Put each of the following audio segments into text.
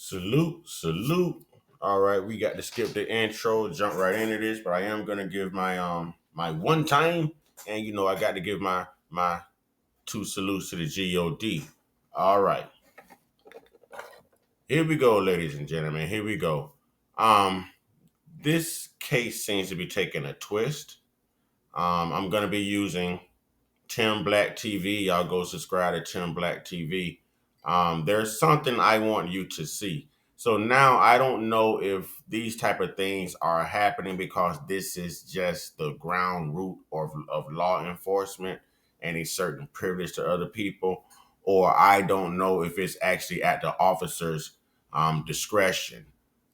Salute, salute. All right, we got to skip the intro, jump right into this, but I am gonna give my one time, and I got to give my two salutes to the God. All right, here we go, ladies and gentlemen. Here we go. Um, this case seems to be taking a twist. I'm gonna be using Tim Black TV. Y'all go subscribe to Tim Black TV. There's something I want you to see. So now I don't know if these type of things are happening because this is just the ground root of law enforcement and a certain privilege to other people, or I don't know if it's actually at the officer's discretion.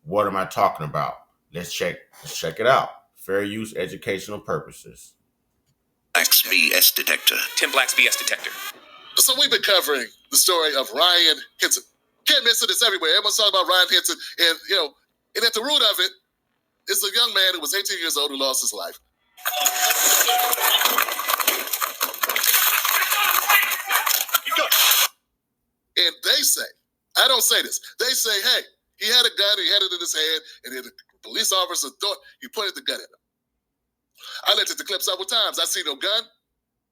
What am I talking about? Let's check it out. Fair use educational purposes. Black's BS detector. Tim Black's BS detector. So we've been covering the story of Ryan Hinton. Can't miss it. It's everywhere. Everyone's talking about Ryan Hinton. And at the root of it, it's a young man who was 18 years old who lost his life. And they say, I don't say this, they say, hey, he had a gun, he had it in his hand, and then the police officer thought he pointed the gun at him. I looked at the clip several times. I see no gun.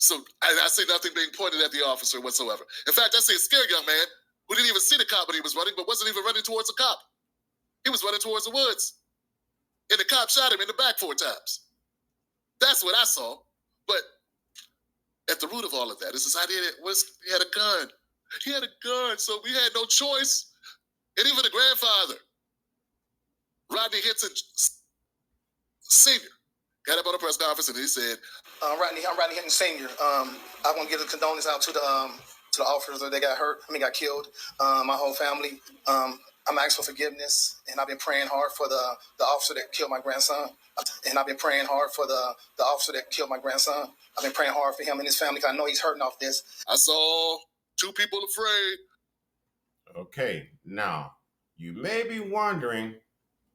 So I see nothing being pointed at the officer whatsoever. In fact, I see a scared young man who didn't even see the cop when he was running, but wasn't even running towards a cop. He was running towards the woods. And the cop shot him in the back 4 times. That's what I saw. But at the root of all of that is this idea that he had a gun. He had a gun, so we had no choice. And even the grandfather, Rodney Hinton Sr., got up on a press conference and he said, I'm Rodney Hinton Sr. I want to give the condolences out to the officers that got killed. My whole family. I'm asking for forgiveness, and I've been praying hard for the officer that killed my grandson. I've been praying hard for him and his family because I know he's hurting off this. I saw 2 people afraid. Okay, now you may be wondering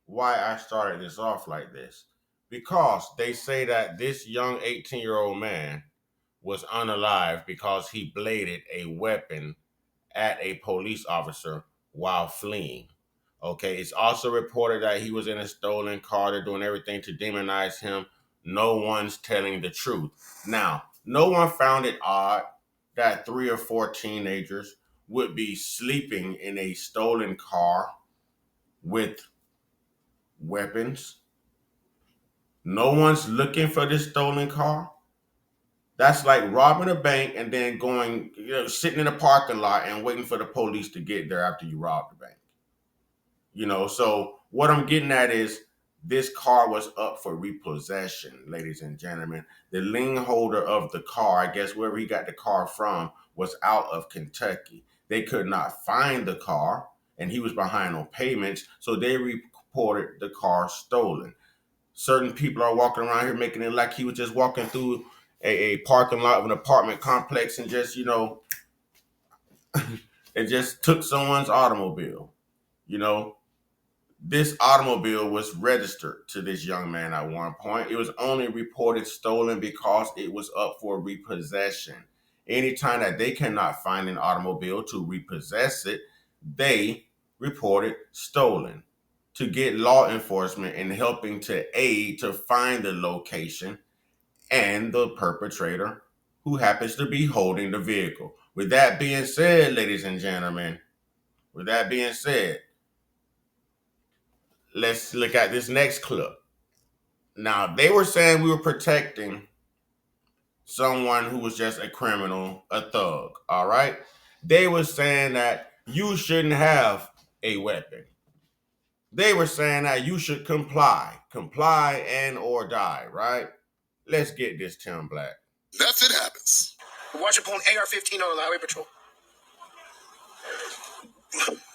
why I started this off like this. Because they say that this young 18-year-old man was unalive because he bladed a weapon at a police officer while fleeing. Okay, it's also reported that he was in a stolen car. They're doing everything to demonize him. No one's telling the truth. Now, no one found it odd that 3 or 4 teenagers would be sleeping in a stolen car with weapons. No one's looking for this stolen car. That's like robbing a bank and then going, sitting in a parking lot and waiting for the police to get there after you rob the bank. So what I'm getting at is this car was up for repossession, ladies and gentlemen. The lien holder of the car, I guess wherever he got the car from, was out of Kentucky. They could not find the car and he was behind on payments, so they reported the car stolen. Certain people are walking around here making it like he was just walking through a parking lot of an apartment complex and just, it just took someone's automobile. This automobile was registered to this young man at one point. It was only reported stolen because it was up for repossession. Anytime that they cannot find an automobile to repossess it, they report it stolen. To get law enforcement in helping to aid to find the location and the perpetrator who happens to be holding the vehicle. With that being said, ladies and gentlemen, let's look at this next clip. Now, they were saying we were protecting someone who was just a criminal, a thug, all right? They were saying that you shouldn't have a weapon. They were saying that you should comply and or die, right? Let's get this, Tim Black. Nothing happens. Watch it pull an AR-15 on the highway patrol.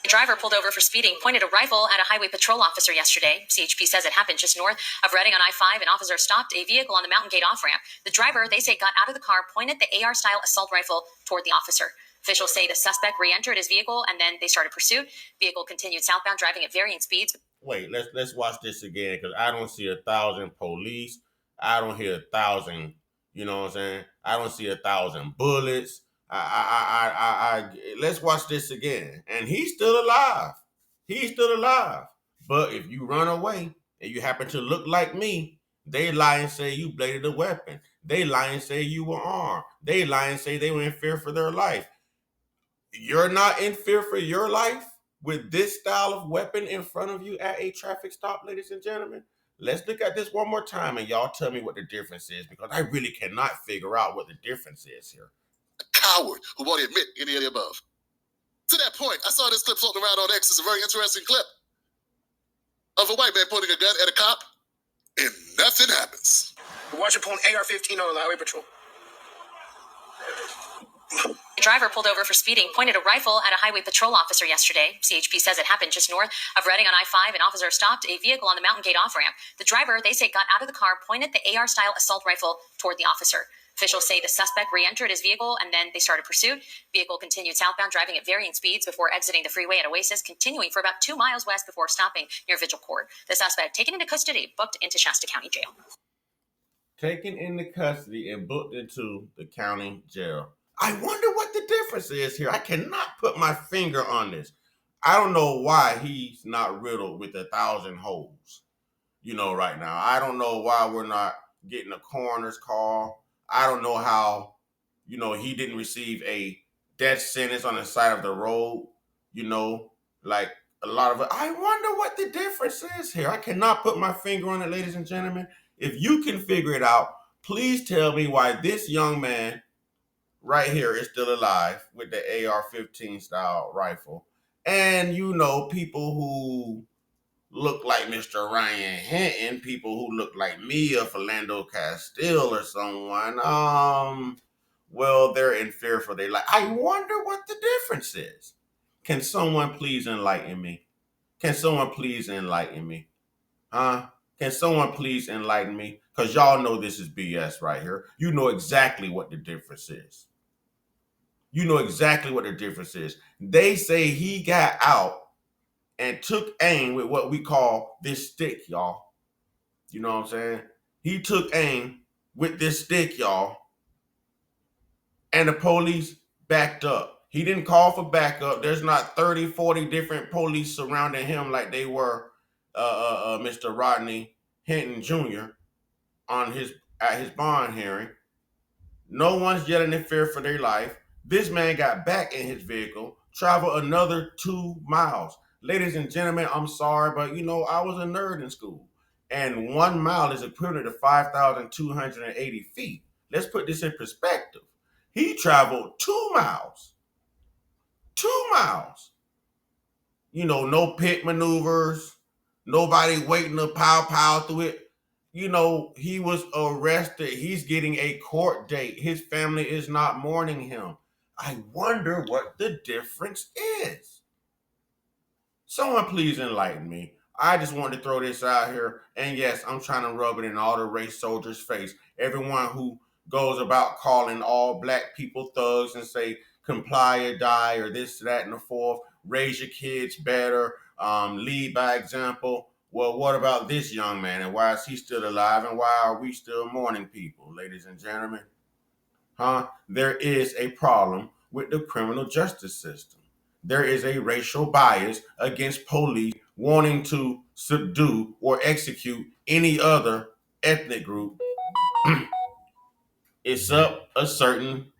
The driver pulled over for speeding, pointed a rifle at a highway patrol officer yesterday. CHP says it happened just north of Reading on I-5. An officer stopped a vehicle on the Mountain Gate off-ramp. The driver, they say, got out of the car, pointed the AR-style assault rifle toward the officer. Officials say the suspect re-entered his vehicle, and then they started pursuit. Vehicle continued southbound, driving at varying speeds. Wait, let's watch this again, because I don't see 1,000 police. I don't hear 1,000, you know what I'm saying? I don't see 1,000 bullets. Let's watch this again. And he's still alive. He's still alive. But if you run away and you happen to look like me, they lie and say you bladed a weapon. They lie and say you were armed. They lie and say they were in fear for their life. You're not in fear for your life with this style of weapon in front of you at a traffic stop, ladies and gentlemen? Let's look at this one more time and y'all tell me what the difference is, because I really cannot figure out what the difference is here. A coward who won't admit any of the above. To that point, I saw this clip floating around on X. It's a very interesting clip of a white man pointing a gun at a cop, and nothing happens. Watch him pull an AR-15 on the highway patrol. A driver pulled over for speeding pointed a rifle at a highway patrol officer yesterday. CHP says it happened just north of Reading on I-5. An officer stopped a vehicle on the Mountain Gate off-ramp. The driver, they say, got out of the car, pointed the AR-style assault rifle toward the officer. Officials say the suspect re-entered his vehicle and then they started pursuit. Vehicle continued southbound, driving at varying speeds before exiting the freeway at Oasis, continuing for about 2 miles west before stopping near Vigil Court. The suspect taken into custody, booked into Shasta County Jail. Taken into custody and booked into the county jail. I wonder what the difference is here. I cannot put my finger on this. I don't know why he's not riddled with 1,000 holes, right now. I don't know why we're not getting a coroner's call. I don't know how, he didn't receive a death sentence on the side of the road, like a lot of it. I wonder what the difference is here. I cannot put my finger on it, ladies and gentlemen. If you can figure it out, please tell me why this young man right here is still alive with the AR-15 style rifle. And people who look like Mr. Ryan Hinton, people who look like me or Philando Castile or someone, well, they're in fear for their life. I wonder what the difference is. Can someone please enlighten me? Can someone please enlighten me? Can someone please enlighten me? Because y'all know this is BS right here. You know exactly what the difference is. You know exactly what the difference is. They say he got out and took aim with what we call this stick, y'all. You know what I'm saying? He took aim with this stick, y'all. And the police backed up. He didn't call for backup. There's not 30, 40 different police surrounding him like they were Mr. Rodney Hinton Jr. at his bond hearing. No one's yelling in fear for their life. This man got back in his vehicle, traveled another 2 miles. Ladies and gentlemen, I'm sorry, but I was a nerd in school. And 1 mile is equivalent to 5,280 feet. Let's put this in perspective. He traveled 2 miles. 2 miles. No pit maneuvers, nobody waiting to pow through it. He was arrested. He's getting a court date. His family is not mourning him. I wonder what the difference is. Someone please enlighten me. I just wanted to throw this out here. And yes, I'm trying to rub it in all the race soldiers' face. Everyone who goes about calling all black people thugs and say comply or die or this, that, and the fourth. Raise your kids better. Lead by example. Well, what about this young man, and why is he still alive, and why are we still mourning people, ladies and gentlemen? There is a problem with the criminal justice system. There is a racial bias against police wanting to subdue or execute any other ethnic group. It's up a certain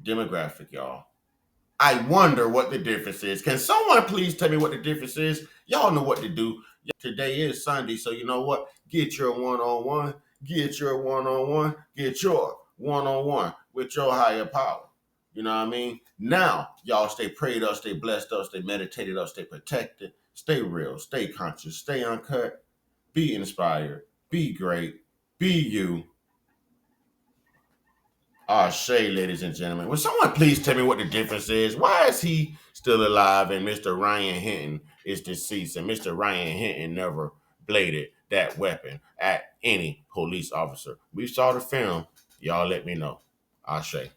demographic, y'all. I wonder what the difference is. Can someone please tell me what the difference is? Y'all know what to do. Today is Sunday, so you know what? Get your one-on-one. Get your one-on-one. Get your one-on-one with your higher power. You know what I mean? Now, y'all stay prayed up, stay blessed up, stay meditated up, stay protected, stay real, stay conscious, stay uncut, be inspired, be great, be you. Shay, ladies and gentlemen. Will someone please tell me what the difference is? Why is he still alive and Mr. Ryan Hinton is deceased and Mr. Ryan Hinton never bladed that weapon at any police officer? We saw the film. Y'all let me know. Shay.